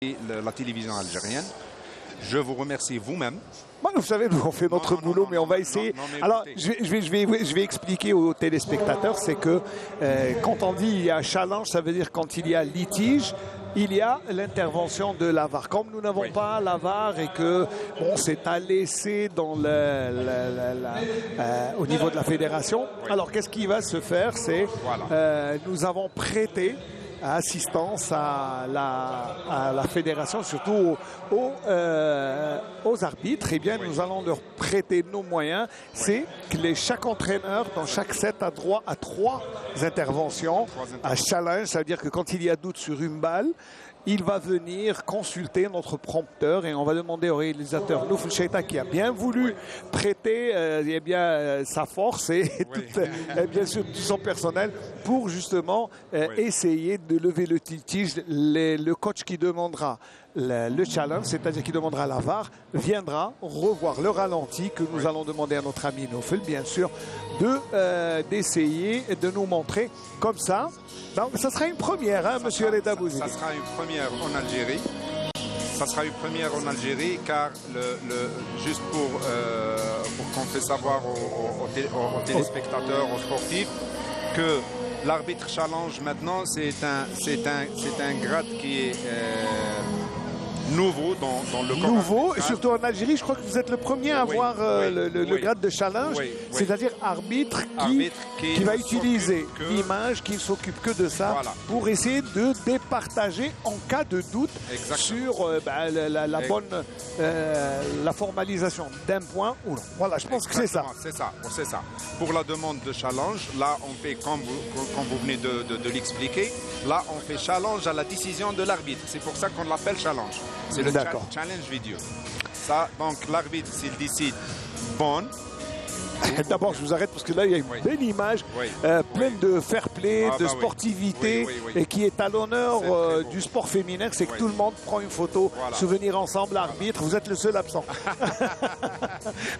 la télévision algérienne. Je vous remercie vous-même. Bon, vous savez, nous on fait notre boulot, mais on va essayer. Alors, je vais expliquer aux téléspectateurs, c'est que quand on dit il y a challenge, ça veut dire quand il y a litige, il y a l'intervention de la VAR. Comme nous n'avons pas la VAR et que bon, c'est à laisser dans au niveau de la fédération, alors qu'est-ce qui va se faire? C'est nous avons prêté assistance à la fédération, surtout aux arbitres. Eh bien, nous allons leur prêter nos moyens. C'est que chaque entraîneur, dans chaque set, a droit à 3 interventions. À challenge, ça veut dire que quand il y a doute sur une balle, il va venir consulter notre prompteur et on va demander au réalisateur Noufel Cheita, qui a bien voulu prêter sa force et bien sûr tout son personnel pour justement essayer de lever le litige. Le coach qui demandera le challenge, c'est-à-dire qui demandera la VAR, viendra revoir le ralenti que nous allons demander à notre ami Noufel, bien sûr, d'essayer de nous montrer comme ça. Donc, ça sera une première, hein, monsieur Reda Bouzi. Ça sera une première en Algérie. Ça sera une première en Algérie, car juste pour qu'on fait savoir aux téléspectateurs, aux sportifs, que l'arbitre challenge maintenant, c'est un grade qui est nouveau dans le corps. Nouveau, et surtout en Algérie, je crois que vous êtes le premier à avoir le grade de challenge, c'est-à-dire arbitre qui va utiliser l'image, qui ne s'occupe que de ça, pour essayer de départager en cas de doute sur la formalisation d'un point ou non. Voilà, je pense que c'est ça. C'est ça. Pour la demande de challenge, là, on fait, comme vous venez de l'expliquer, là, on fait challenge à la décision de l'arbitre. C'est pour ça qu'on l'appelle challenge. C'est le challenge vidéo. Ça, donc l'arbitre, s'il décide bonne. D'abord, je vous arrête parce que là, il y a une belle image pleine de fair play, de sportivité, et qui est à l'honneur du sport féminin. C'est que tout le monde prend une photo, souvenir ensemble, l'arbitre. Vous êtes le seul absent.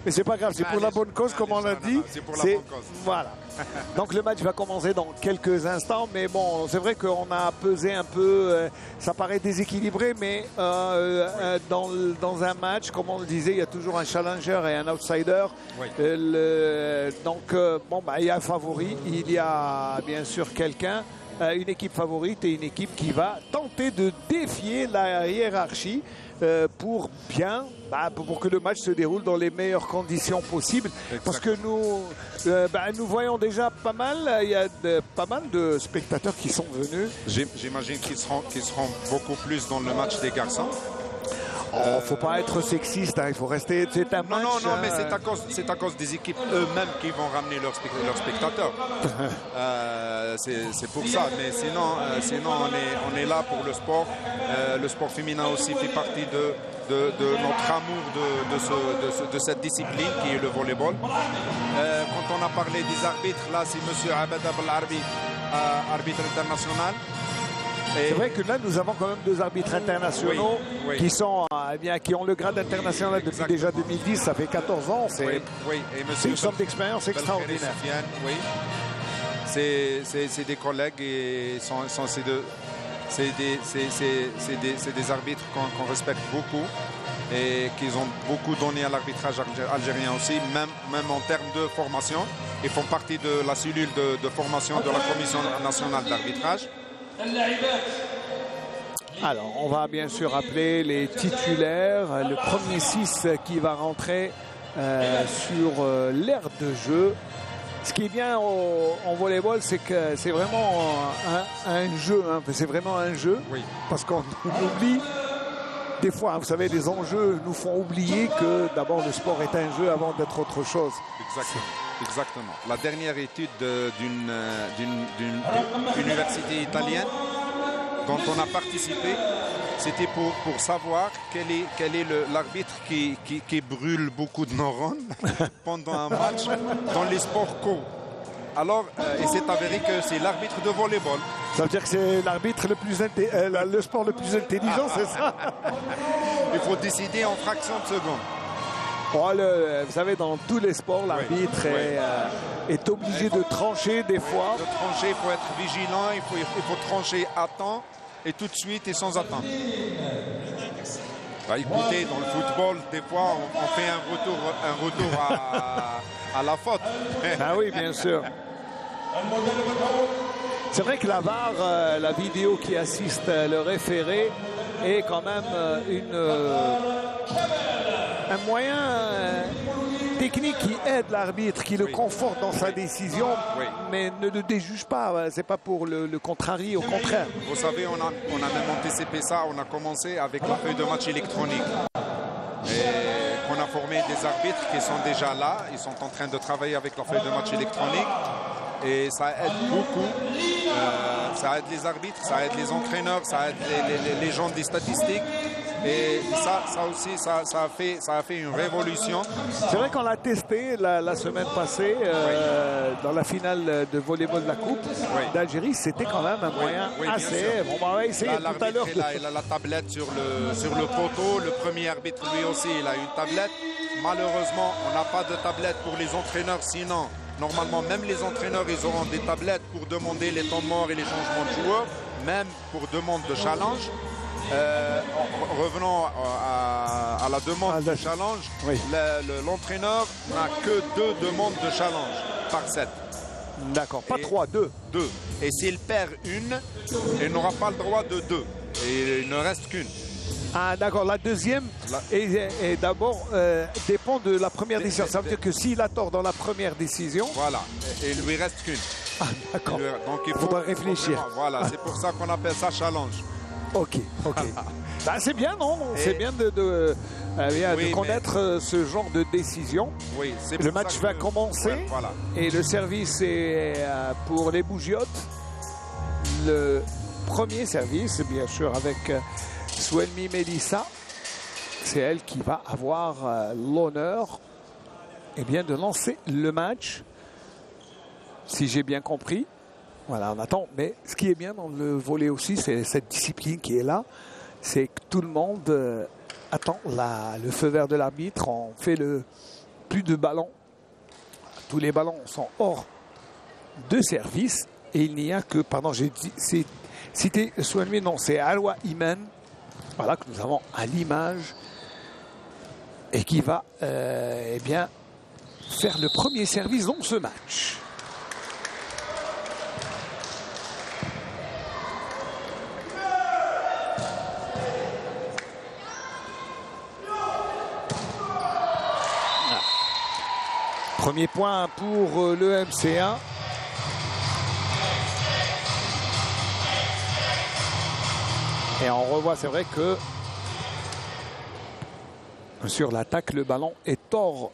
Mais c'est pas grave, c'est pour la bonne cause, comme on l'a dit. C'est pour la bonne cause. Voilà. Donc le match va commencer dans quelques instants, mais bon, c'est vrai qu'on a pesé un peu, ça paraît déséquilibré, mais dans un match, comme on le disait, il y a toujours un challenger et un outsider. Donc, il y a un favori, il y a bien sûr quelqu'un, une équipe favorite et une équipe qui va tenter de défier la hiérarchie pour que le match se déroule dans les meilleures conditions possibles. Parce que nous voyons déjà pas mal, il y a pas mal de spectateurs qui sont venus. J'imagine qu'ils seront beaucoup plus dans le match des garçons. Faut pas être sexiste, hein, il faut rester. C'est un match. Non, mais c'est à cause des équipes eux-mêmes qui vont ramener leurs spectateurs. C'est pour ça. Mais sinon on est là pour le sport. Le sport féminin aussi fait partie de notre amour de cette discipline qui est le volleyball. Quand on a parlé des arbitres, là c'est monsieur Abed Abel-Arbi, arbitre international. C'est vrai que là, nous avons quand même 2 arbitres internationaux qui ont le grade international depuis déjà 2010. Ça fait 14 ans. C'est une somme d'expérience extraordinaire. C'est des collègues et c'est des arbitres qu'on respecte beaucoup et qu'ils ont beaucoup donné à l'arbitrage algérien aussi, même en termes de formation. Ils font partie de la cellule de formation de la Commission nationale d'arbitrage. Alors, on va bien sûr appeler les titulaires. Le premier 6 qui va rentrer sur l'aire de jeu. Ce qui est bien en volleyball, c'est que c'est vraiment un jeu. Hein. C'est vraiment un jeu. Parce qu'on oublie des fois, vous savez, les enjeux nous font oublier que d'abord le sport est un jeu avant d'être autre chose. Exactement. La dernière étude d'une université italienne dont on a participé, c'était pour savoir quel est l'arbitre qui brûle beaucoup de neurones pendant un match dans les sports co. Alors, il s'est avéré que c'est l'arbitre de volleyball. Ça veut dire que c'est l'arbitre le sport le plus intelligent, c'est ça? Il faut décider en fraction de seconde. Vous savez, dans tous les sports, l'arbitre est obligé de trancher des fois. De trancher, il faut être vigilant, il faut trancher à temps et tout de suite et sans attendre. Bah, écoutez, dans le football, des fois, on fait un retour à la faute. Ah oui, bien sûr. C'est vrai que la VAR, la vidéo qui assiste le référé, est quand même un moyen technique qui aide l'arbitre, qui le conforte dans sa décision, mais ne le déjuge pas. C'est pas pour le contrarier, au contraire. Vous savez, on a même anticipé ça. On a commencé avec la feuille de match électronique. Et on a formé des arbitres qui sont déjà là. Ils sont en train de travailler avec la feuille de match électronique. Et ça aide beaucoup. Ça aide les arbitres, ça aide les entraîneurs, ça aide les gens des statistiques. Et ça aussi, ça a fait une révolution. C'est vrai qu'on l'a testé la semaine passée dans la finale de volleyball de la Coupe d'Algérie. C'était quand même un moyen assez... Bon, on va essayer là, tout à l'heure. Il a la tablette sur le poteau. Le premier arbitre, lui aussi, il a une tablette. Malheureusement, on n'a pas de tablette pour les entraîneurs. Sinon, normalement, même les entraîneurs, ils auront des tablettes pour demander les temps morts et les changements de joueurs, même pour demande de challenge. Revenons à la demande de challenge. L'entraîneur n'a que 2 demandes de challenge par set. D'accord, pas 3, 2. Et s'il perd une, il n'aura pas le droit de 2. Et il ne reste qu'une. Ah d'accord, la deuxième est d'abord dépend de la première décision. Ça veut dire que s'il a tort dans la première décision... Voilà, et il lui reste qu'une. Ah d'accord, donc il faudra réfléchir. Voilà, c'est pour ça qu'on appelle ça challenge. Ok. Bah, c'est bien, non? C'est bien de connaître ce genre de décision. Oui, le match va commencer et le service est pour les Bougiotes. Le premier service, bien sûr, avec Souelmi Mélissa. C'est elle qui va avoir l'honneur de lancer le match, si j'ai bien compris. Voilà, on attend. Mais ce qui est bien dans le volley aussi, c'est cette discipline qui est là. C'est que tout le monde attend le feu vert de l'arbitre. On fait plus de ballons. Tous les ballons sont hors de service. Et il n'y a que, pardon, j'ai cité Souelmi, non, c'est Alwa Imen. Voilà, que nous avons à l'image. Et qui va, faire le premier service dans ce match. Premier point pour le MCA. Et on revoit, c'est vrai que sur l'attaque, le ballon est hors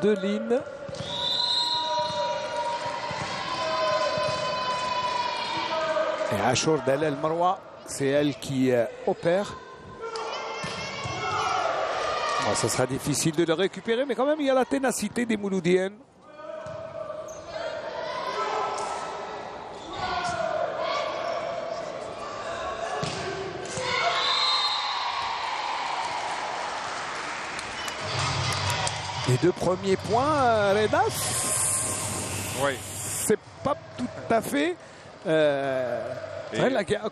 de ligne. Et Achour Dalel Marwa, c'est elle qui opère. Bon, ça sera difficile de le récupérer, mais quand même, il y a la ténacité des Mouloudiennes. Les 2 premiers points, Redas. Oui. C'est pas tout à fait...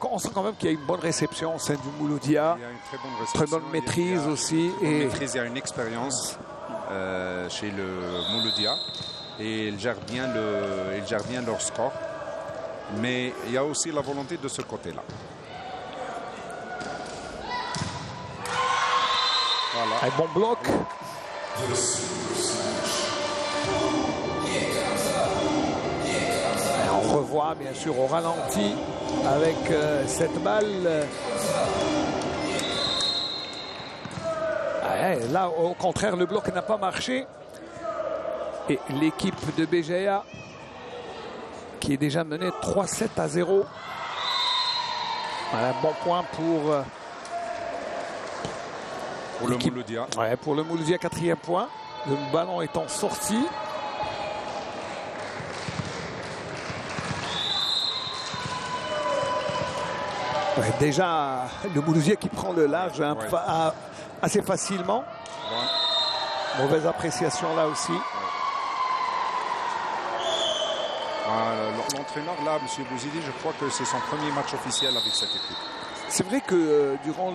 on sent quand même qu'il y a une bonne réception au sein du Mouloudia. Il y a une très bonne réception. Très bonne maîtrise aussi. Il y a une expérience chez le Mouloudia. Et ils gèrent bien leur score. Mais il y a aussi la volonté de ce côté-là. Voilà. Un bon bloc. Et on revoit bien sûr au ralenti avec cette balle. Là, au contraire, le bloc n'a pas marché. Et l'équipe de Béjaïa qui est déjà menée 3-7-0. Voilà, bon point pour le Mouloudia. Ouais, pour le Mouloudia, 4e point. Le ballon étant sorti. Ouais, déjà, le Mouloudia qui prend le large assez facilement. Ouais. Mauvaise appréciation là aussi. L'entraîneur là, M. Bouzidi, je crois que c'est son premier match officiel avec cette équipe. C'est vrai que durant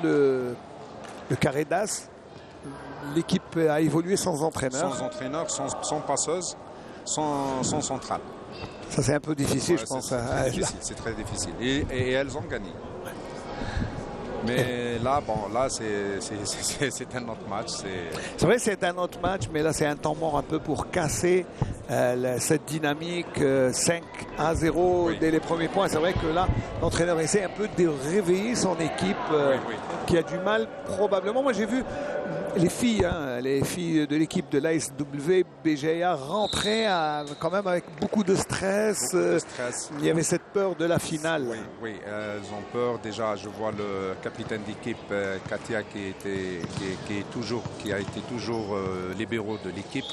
Le carré d'as, l'équipe a évolué sans entraîneur. Sans entraîneur, sans passeuse, sans centrale. Ça, c'est un peu difficile, ouais, je pense. C'est très difficile. Et elles ont gagné. Mais là, bon, là, c'est un autre match. C'est vrai, c'est un autre match, mais là, c'est un temps mort un peu pour casser cette dynamique 5-0 oui. Dès les premiers points. C'est vrai que là, l'entraîneur essaie un peu de réveiller son équipe qui a du mal, probablement. Moi, j'ai vu les filles de l'équipe de l'ASW BGA rentrer quand même avec beaucoup de stress. Il y avait cette peur de la finale. Oui, elles ont peur. Déjà, je vois le capitaine d'équipe, Katia, qui a été toujours libéraux de l'équipe.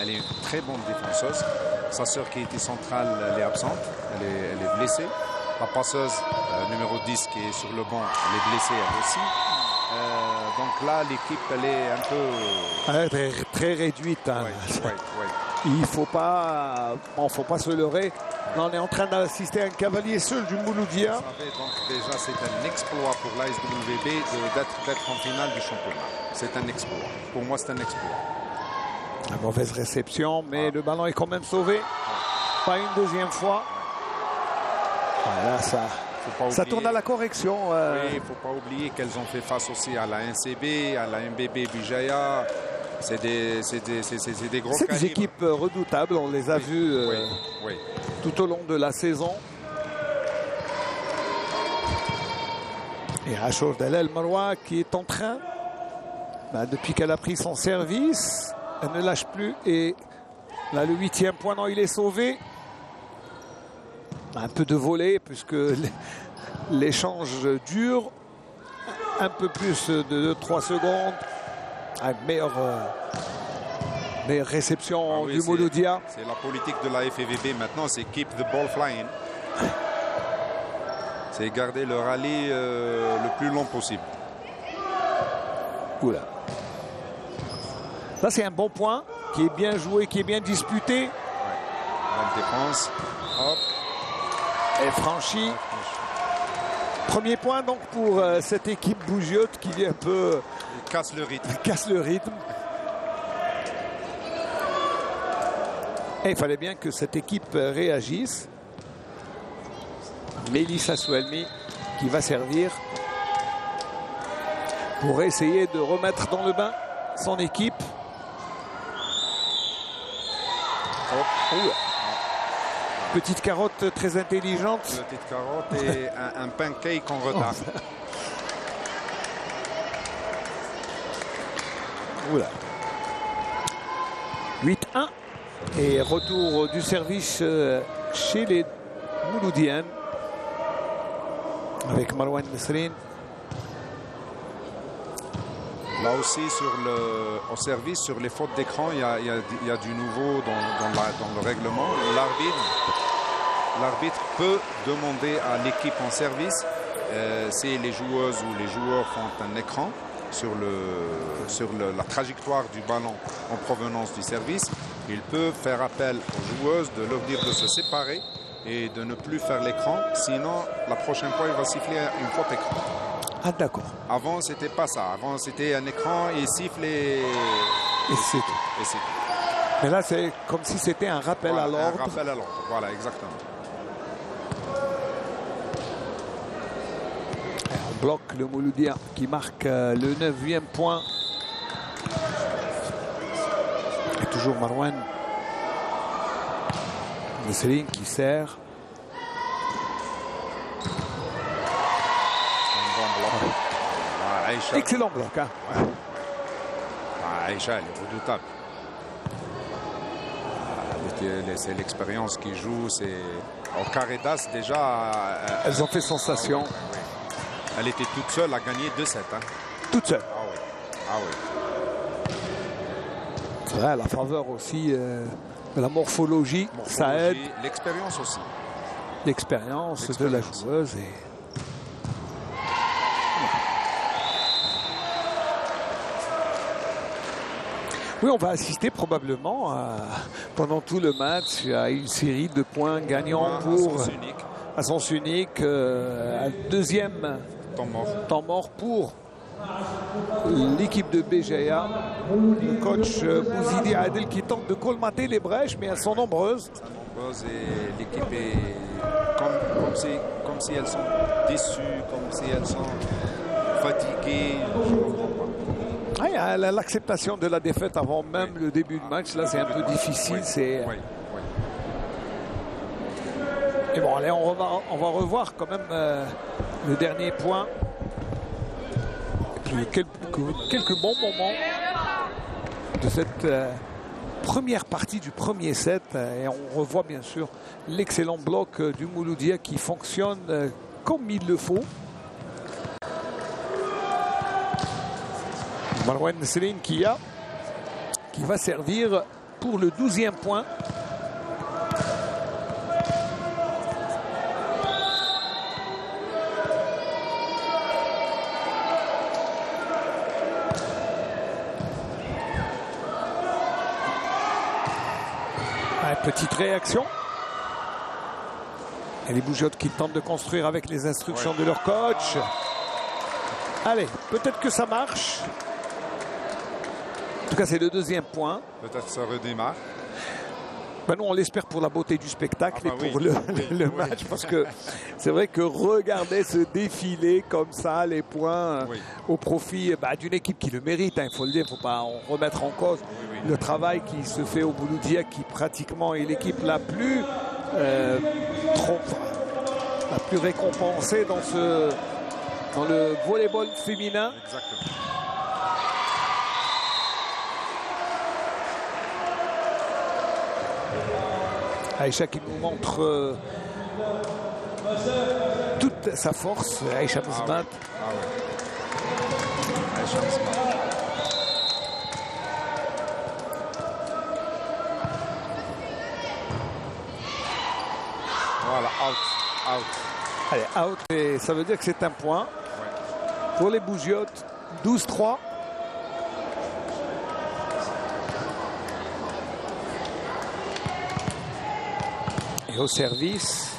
Elle est une très bonne défenseuse. Sa sœur qui était centrale, elle est absente. Elle est blessée. La passeuse, numéro 10, qui est sur le banc, elle est blessée elle aussi. Donc là, l'équipe, elle est un peu... très, très réduite. Hein. Oui. Il ne faut pas se leurrer. Là, on est en train d'assister à un cavalier seul du Mouloudia. Donc déjà, c'est un exploit pour l'ASWB d'être en finale du championnat. C'est un exploit. Pour moi, c'est un exploit. La mauvaise réception, mais le ballon est quand même sauvé. Pas une deuxième fois. Voilà, ça tourne à la correction. Oui, il ne faut pas oublier qu'elles ont fait face aussi à la NCB, à la MBB Bijaya. C'est des gros calibres. C'est des équipes redoutables, on les a vues tout au long de la saison. Et Rachel Dalel Maroua qui est en train, depuis qu'elle a pris son service, elle ne lâche plus. Et là, le 8e point, non, il est sauvé. Un peu de volée, puisque l'échange dure. Un peu plus de 3 secondes. Meilleure réception du Mouloudia. C'est la politique de la FEVB maintenant, c'est keep the ball flying. C'est garder le rallye le plus long possible. Oula. Là, c'est un bon point qui est bien joué, qui est bien disputé. Bonne défense. Hop. Et franchi. Premier point donc pour cette équipe bougiote qui est un peu... Il casse le rythme. Casse le rythme. Et il fallait bien que cette équipe réagisse. Mélissa Souelmi qui va servir pour essayer de remettre dans le bain son équipe. Petite carotte très intelligente. Petite carotte et un pancake en retard. Oula. 8-1. Et retour du service chez les Mouloudiennes. Avec Marouane Nesrine. Là aussi, au service, sur les fautes d'écran, il y a du nouveau dans le règlement. L'arbitre peut demander à l'équipe en service, si les joueuses ou les joueurs font un écran sur la trajectoire du ballon en provenance du service, il peut faire appel aux joueuses de leur dire de se séparer et de ne plus faire l'écran. Sinon, la prochaine fois, il va siffler une faute écran. Ah d'accord. Avant, c'était pas ça. Avant, c'était un écran, il siffle et c'est tout. Mais là, c'est comme si c'était un rappel à l'ordre. Un rappel à l'ordre, voilà, exactement. Et on bloque le Mouloudia qui marque le 9e point. Et toujours Marouane Nesrine qui sert. Aïcha. Excellent bloc. Hein. Aïcha, elle est redoutable. C'est l'expérience qui joue. Au carré d'as, déjà. Elles ont fait sensation. Elle était toute seule à gagner 2-7. Hein. Toute seule. Ah oui. C'est vrai, la faveur aussi de la morphologie, ça aide. L'expérience aussi. L'expérience de la joueuse. Oui, on va assister probablement pendant tout le match à une série de points gagnants à sens unique, un deuxième temps mort pour l'équipe de Béjaïa. Le coach Bouzidi Adel qui tente de colmater les brèches, mais elles sont nombreuses. Et l'équipe est comme si elles sont déçues, comme si elles sont fatiguées. Je ne comprends pas. Ah, l'acceptation de la défaite avant même le début du match, là c'est un peu difficile. Et bon, allez, on va revoir quand même le dernier point. Quelques bons moments de cette première partie du premier set. Et on revoit bien sûr l'excellent bloc du Mouloudia qui fonctionne comme il le faut. Marwan Nesrine qui va servir pour le 12e point. Petite réaction. Et les Bougiotes qui tentent de construire avec les instructions de leur coach. Allez, peut-être que ça marche. En tout cas, c'est le 2e point. Peut-être que ça redémarre. Ben nous, on l'espère pour la beauté du spectacle et pour le match. Parce que c'est vrai que regarder ce défilé comme ça, les points au profit d'une équipe qui le mérite. Il faut le dire, il ne faut pas en remettre en cause le travail qui se fait au Mouloudia, qui pratiquement est l'équipe la plus récompensée dans le volleyball féminin. Exactement. Aïcha qui nous montre toute sa force. Aïcha Mezmat. Aïcha Mezmat. Voilà, out. Allez, out, et ça veut dire que c'est un point pour les Bougiotes. 12-3. Et au service,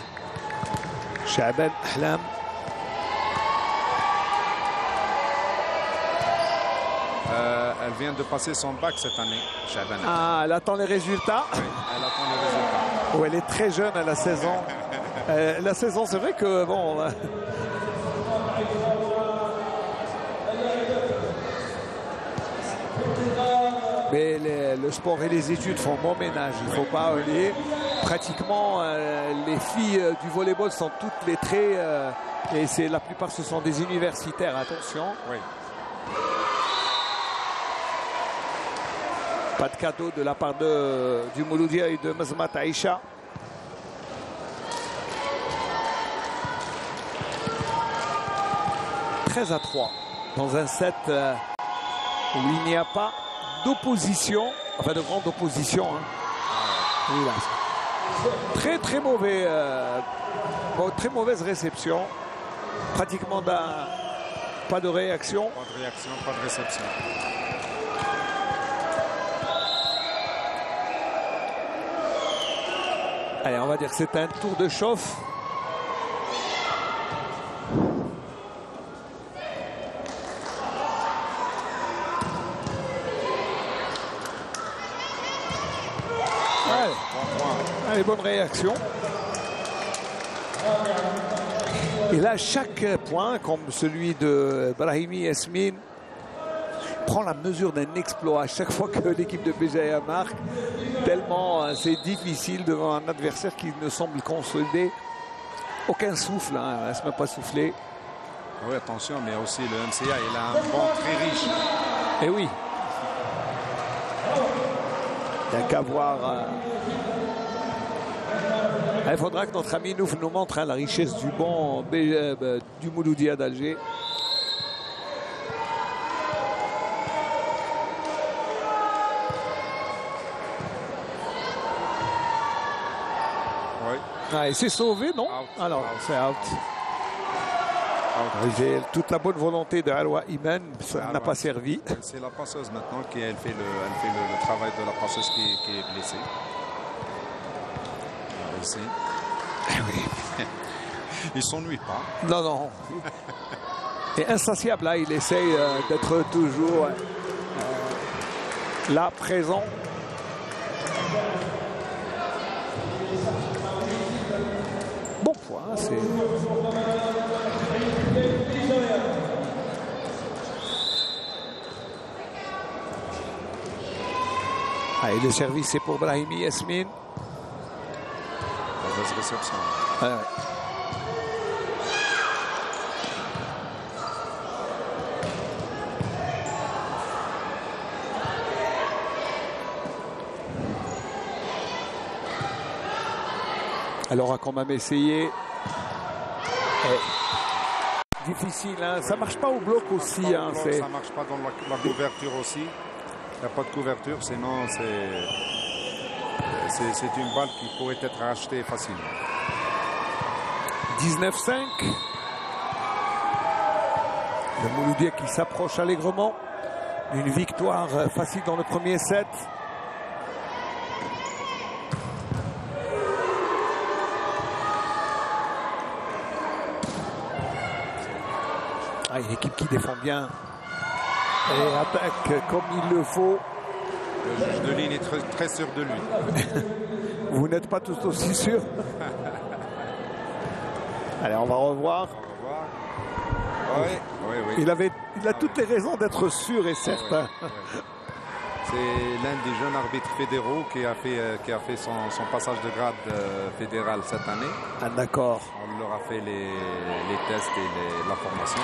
Chaban Ahlam. Elle vient de passer son bac cette année, Chaban. Ah, elle attend les résultats. Oui, elle attend les résultats. Oh, elle est très jeune, elle a 16 ans. La saison, c'est vrai que bon. Mais le sport et les études font bon ménage. Il ne faut pas oublier. Pratiquement, les filles du volleyball sont toutes lettrées. Et la plupart, ce sont des universitaires. Attention. Oui. Pas de cadeau de la part du Mouloudia et de Mezmat Aïcha. « 13-3 dans un set où il n'y a pas d'opposition, enfin de grande opposition. Hein. Oui, là. Très mauvais, très mauvaise réception. Pratiquement pas de réaction. Pas de réaction, pas de réception. Allez, on va dire que c'est un tour de chauffe. Allez, bonne réaction. Et là, chaque point, comme celui de Brahimi Yasmine, prend la mesure d'un exploit à chaque fois que l'équipe de Béjaïa marque. Tellement c'est difficile devant un adversaire qui ne semble consolidé. Aucun souffle, hein, elle ne se met pas souffler. Oui, attention, mais aussi le MCA, il a un banc très riche. Et oui. Il n'y a qu'à voir. Il faudra que notre ami Nouf nous montre la richesse du banc du Mouloudia d'Alger. Ah, et c'est sauvé, non? Out. Alors, c'est out. Toute la bonne volonté de Alwa Iman, ça n'a pas servi. C'est la passeuse maintenant qui elle fait le travail de la passeuse qui est blessée. Alors ici. Oui. Il s'ennuie pas. Non. est insatiable. Là, il essaye d'être toujours là, présent. Bon point, c'est... Allez, le service c'est pour Brahimi Yasmine. Mauvaise réception. Ouais. Alors, a quand même essayé. Difficile, hein. Ça marche pas au bloc aussi. Hein. Ça marche pas dans la couverture aussi. Il n'y a pas de couverture, sinon c'est une balle qui pourrait être achetée facilement. 19-5. Le Mouloudia qui s'approche allègrement d'une victoire facile dans le premier set. Ah, une équipe qui défend bien et attaque comme il le faut. Le juge de ligne est très sûr de lui. Vous n'êtes pas tous aussi sûr. Allez, on va revoir. Oui. Il a toutes les raisons d'être sûr et certain. Oui. C'est l'un des jeunes arbitres fédéraux qui a fait son passage de grade fédéral cette année. Ah, d'accord. On leur a fait les tests et la formation.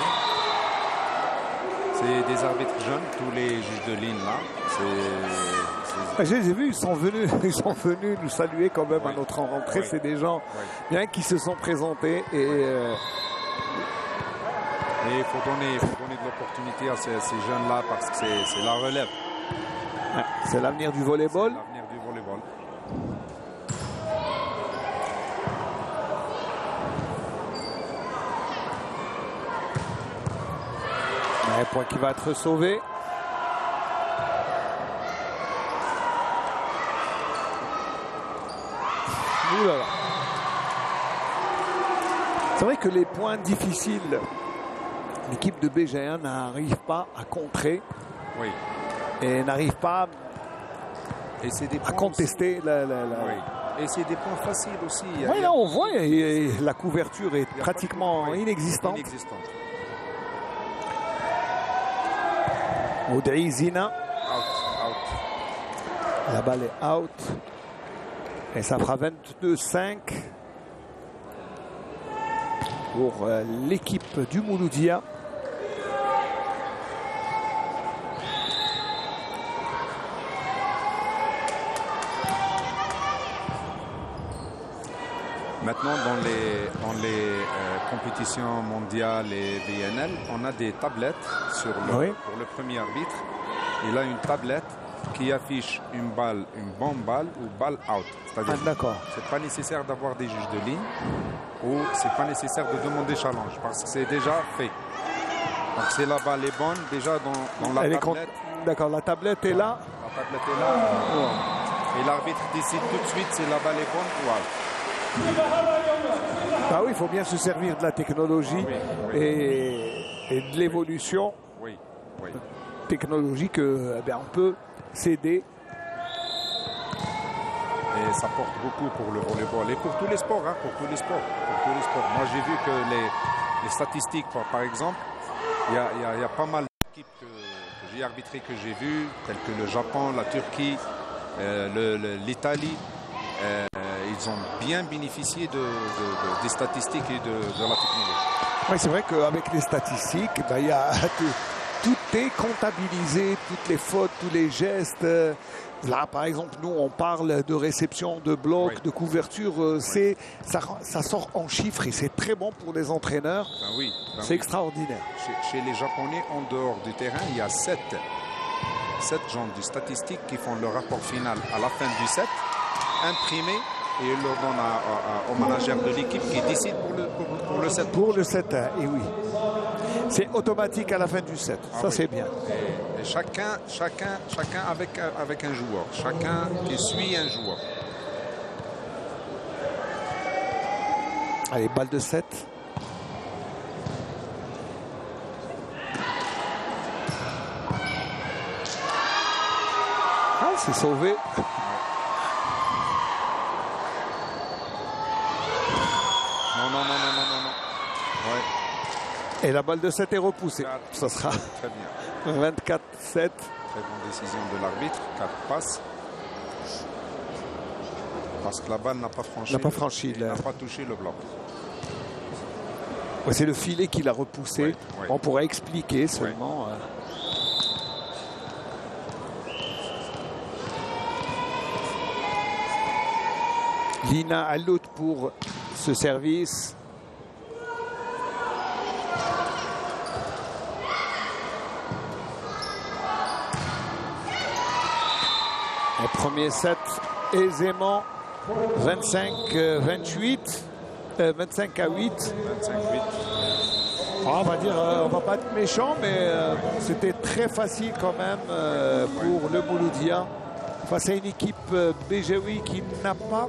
C'est des arbitres jeunes, tous les juges de ligne là. J'ai vu, ils sont venus nous saluer quand même à notre rentrée. C'est des gens bien qui se sont présentés et il faut donner de l'opportunité à ces jeunes-là parce que c'est la relève. C'est l'avenir du volleyball. L'avenir du volleyball. Un point qui va être sauvé. Ouh là là. C'est vrai que les points difficiles, l'équipe de BG1 n'arrive pas à contrer. Oui. Et n'arrive pas à contester la... Oui. Et c'est des points faciles aussi. Oui, là on voit, la couverture est pratiquement inexistante. Audrey Zina. Out. La balle est out. Et ça fera 22-5 pour l'équipe du Mouloudia. Maintenant, dans les compétitions mondiales et VNL, on a des tablettes pour le premier arbitre. Il a une tablette qui affiche une bonne balle ou balle out. C'est-à-dire, c'est pas nécessaire d'avoir des juges de ligne ou c'est pas nécessaire de demander challenge parce que c'est déjà fait. Donc, si la balle est bonne, déjà dans la tablette. D'accord, la tablette est là. La tablette est là. Et l'arbitre décide tout de suite si la balle est bonne ou out. Ah oui, il faut bien se servir de la technologie et de l'évolution technologique on peut s'aider. Et ça porte beaucoup pour le volleyball et pour tous les sports. Moi, j'ai vu que les statistiques, par exemple, il y a pas mal d'équipes que j'ai arbitrées que j'ai vues, telles que le Japon, la Turquie, l'Italie. Ils ont bien bénéficié des statistiques et de la technologie. Oui, c'est vrai qu'avec les statistiques, tout est comptabilisé, toutes les fautes, tous les gestes. Là, par exemple, nous, on parle de réception, de bloc, de couverture. Ça sort en chiffres et c'est très bon pour les entraîneurs. C'est extraordinaire. Chez les Japonais, en dehors du terrain, il y a 7 genres de statistiques qui font le rapport final à la fin du set, imprimé. Et il le donne au manager de l'équipe qui décide pour le set. Pour le set, et oui. C'est automatique à la fin du set. C'est bien. Et chacun avec un joueur. Chacun qui suit un joueur. Allez, balle de 7. C'est sauvé. Non. Ouais. Et la balle de 7 est repoussée. Ça sera Très bien. 24-7. Très bonne décision de l'arbitre. 4 passes. Parce que la balle n'a pas franchi. N'a pas franchi. N'a pas touché le bloc. Ouais, c'est le filet qui l'a repoussé. Ouais. On pourrait expliquer seulement. Lina Alout pour ce service. Le premier set aisément 25-28, 25 à 8. 25-8. On va dire, on va pas être méchant, mais c'était très facile quand même pour le Mouloudia face à une équipe BGOI qui n'a pas,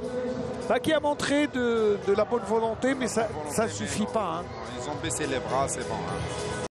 qui a montré de la bonne volonté, mais ça ne suffit pas. Hein. Ils ont baissé les bras, c'est bon. Hein.